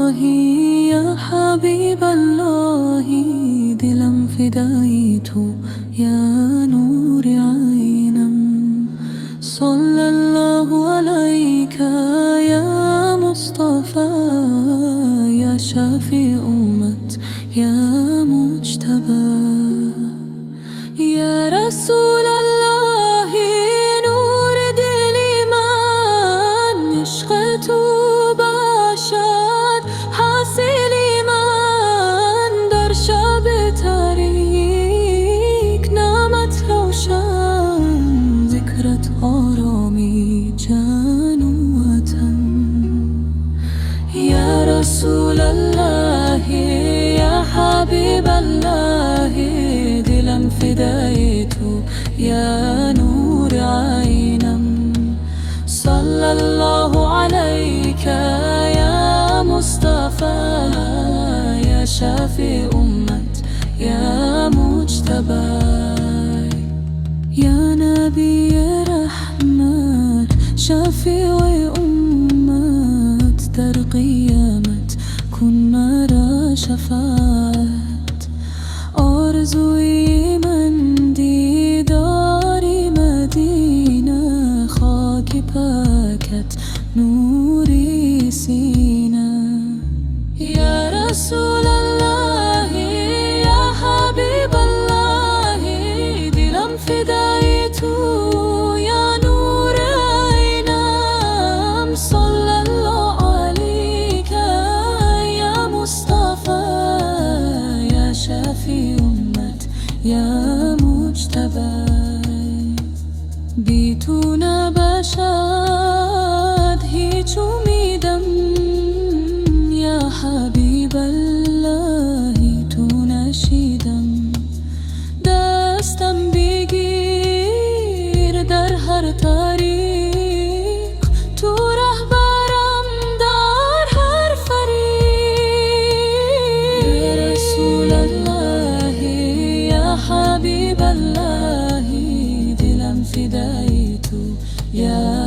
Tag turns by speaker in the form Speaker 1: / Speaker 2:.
Speaker 1: الله يا حبيب الله، دلم فدايته يا نور عينم. صلى الله عليك يا مصطفى، يا شافي أمة يا مجتبى. يا رسول الله نور دل ایمان، عشق تو باشد حاصل ایمان. در شب تاریک نامت روشن، ذکرت آرامی جان و وطن. یا رسول الله یا حبیب الله، دلم فدایتو یا نور عینم. صلی الله علیک یا مصطفى، یا شافی امت یا مجتبی. یا نبی رحمت شفیع امت، در قیامت کن مرا شفاعت. آرزوی من دیداری مدینه، خاک پاکت نوری سینه. یا رسول الله یا حبیب الله، دلم فدای تو یا نور عینم. صلی الله علیک یا مصطفى، یا شفیع امت یا مجتبی. بی تو نباشد هیچ امیدم، یا حبیب الله تو نشیدم. دستم بگیر در هر طریق، تو رهبرم در هر فریق. یا رسول الله یا حبیب الله، دلم فدای تو یا